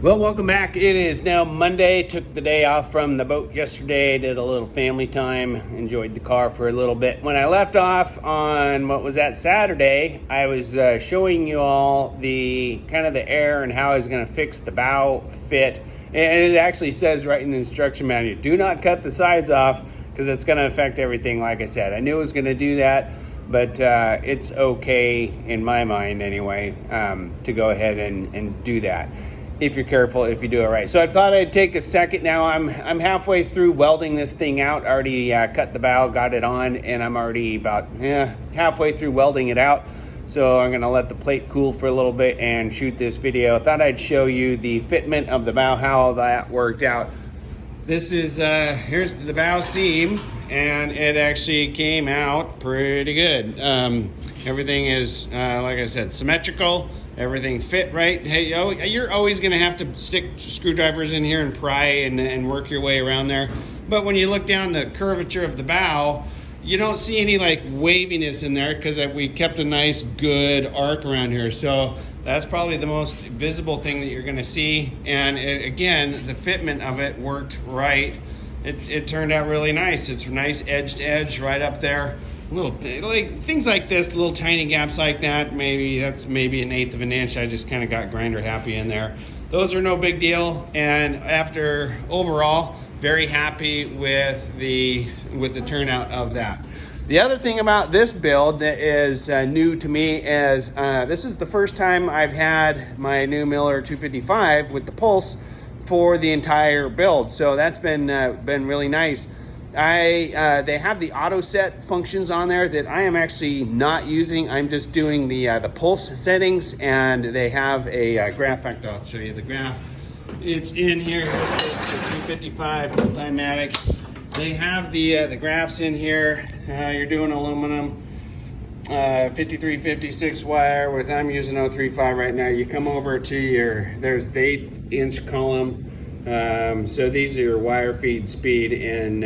Well, welcome back. It is now Monday. Took the day off from the boat yesterday, did a little family time, enjoyed the car for a little bit. When I left off on what was that Saturday, I was showing you all the kind of the air and how I was going to fix the bow fit. And it actually says right in the instruction manual, do not cut the sides off because it's going to affect everything. Like I said, I knew it was going to do that, but it's okay in my mind anyway to go ahead and do that. If you're careful, if you do it right. So I thought I'd take a second now. I'm halfway through welding this thing out. Already cut the bow, got it on, and I'm already about halfway through welding it out. So I'm gonna let the plate cool for a little bit and shoot this video. I thought I'd show you the fitment of the bow, how that worked out. This is, here's the bow seam, and it actually came out pretty good. Everything is, like I said, symmetrical. Everything fit right. Hey, you're always going to have to stick screwdrivers in here and pry and work your way around there. But when you look down the curvature of the bow, you don't see any like waviness in there because we kept a nice good arc around here. So that's probably the most visible thing that you're going to see. And again, the fitment of it worked right. It turned out really nice. It's nice edge to edge right up there. Little like things like this, little tiny gaps like that, that's maybe 1/8 of an inch. I just kind of got grinder happy in there. Those are no big deal, and after overall very happy with the turnout of that. The other thing about this build that is new to me is this is the first time I've had my new Miller 255 with the pulse for the entire build, so that's been really nice. They have the auto set functions on there that I am actually not using. I'm just doing the pulse settings, and they have a graph. In fact, I'll show you the graph. It's in here. It's the 255 Multimatic. They have the graphs in here. You're doing aluminum, 5356 wire with, I'm using 035 right now. You come over to there's the 8-inch column. So these are your wire feed speed in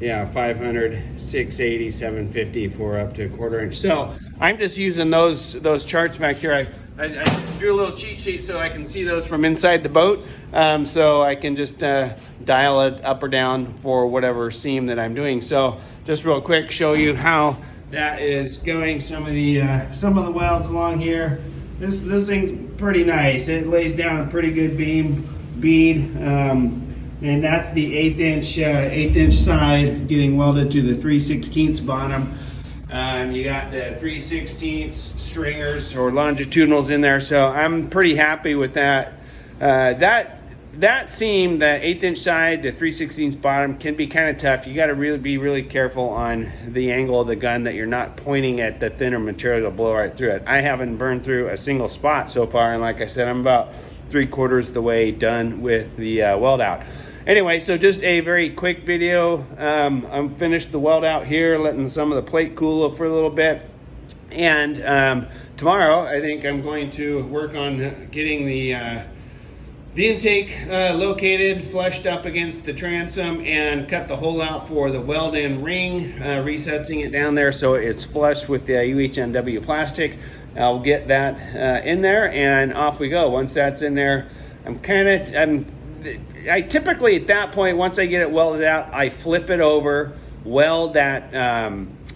500, 680, 750 for up to 1/4 inch. So I'm just using those charts back here. I drew a little cheat sheet so I can see those from inside the boat. So I can just dial it up or down for whatever seam that I'm doing. So just real quick, show you how that is going. Some of the welds along here. This thing's pretty nice. It lays down a pretty good bead, and that's the 8-inch side getting welded to the 3/16 bottom. You got the 3/16 stringers or longitudinals in there, so I'm pretty happy with that. That seam, the 8-inch side to 3/16 bottom, can be kind of tough. You got to be really careful on the angle of the gun that you're not pointing at the thinner material to blow right through it. I haven't burned through a single spot so far, and like I said, I'm about 3/4 the way done with the weld out. Anyway, so just a very quick video. I'm finished the weld out here, letting some of the plate cool for a little bit. And tomorrow, I think I'm going to work on getting the intake located, flushed up against the transom, and cut the hole out for the weld-in ring, recessing it down there so it's flush with the UHMW plastic. I'll get that in there, and off we go. Once that's in there, I typically at that point, once I get it welded out, I flip it over, weld that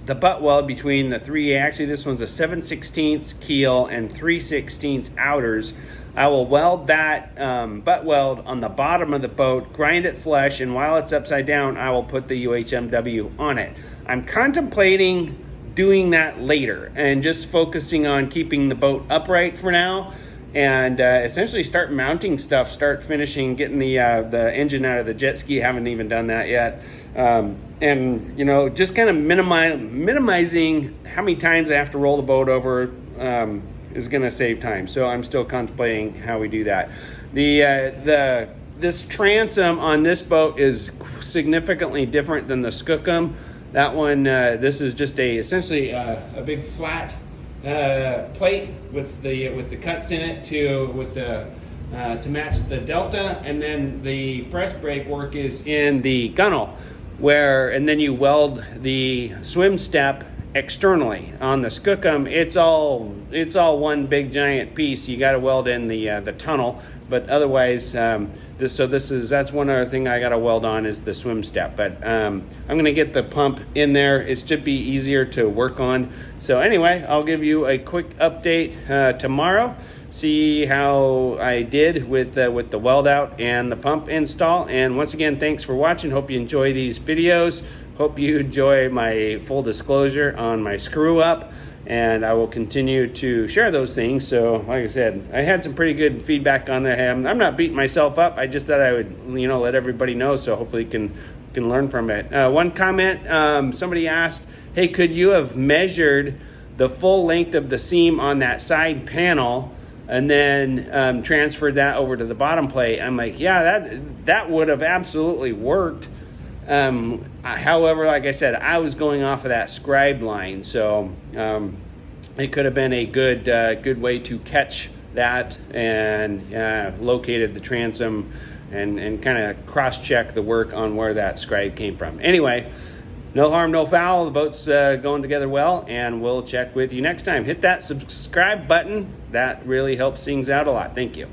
the butt weld between the three. Actually, this one's a 7/16 keel and 3/16 outers. I will weld that butt weld on the bottom of the boat, grind it flush, and while it's upside down, I will put the UHMW on it. I'm contemplating doing that later and just focusing on keeping the boat upright for now, and essentially start mounting stuff, start finishing, getting the engine out of the jet ski. Haven't even done that yet. And just kind of minimizing how many times I have to roll the boat over is going to save time. So I'm still contemplating how we do that. This transom on this boat is significantly different than the Skookum. That one, this is just essentially a big flat plate with the cuts in it to match the delta, and then the press brake work is in the gunnel, and then you weld the swim step externally. On the Skookum, it's all one big giant piece. You got to weld in the tunnel, but otherwise, that's one other thing I got to weld on is the swim step. But I'm going to get the pump in there. It should be easier to work on. So anyway, I'll give you a quick update tomorrow. See how I did with the weld out and the pump install. And once again, thanks for watching. Hope you enjoy these videos. Hope you enjoy my full disclosure on my screw up, and I will continue to share those things. So like I said, I had some pretty good feedback on that. I'm not beating myself up. I just thought I would, let everybody know, so hopefully you can learn from it. One comment, somebody asked, hey, could you have measured the full length of the seam on that side panel and then transferred that over to the bottom plate? I'm like, yeah, that would have absolutely worked. However, like I said, I was going off of that scribe line, so it could have been a good way to catch that and located the transom and kind of cross-check the work on where that scribe came from. Anyway, no harm, no foul. The boat's going together well, and we'll check with you next time. Hit that subscribe button. That really helps things out a lot. Thank you.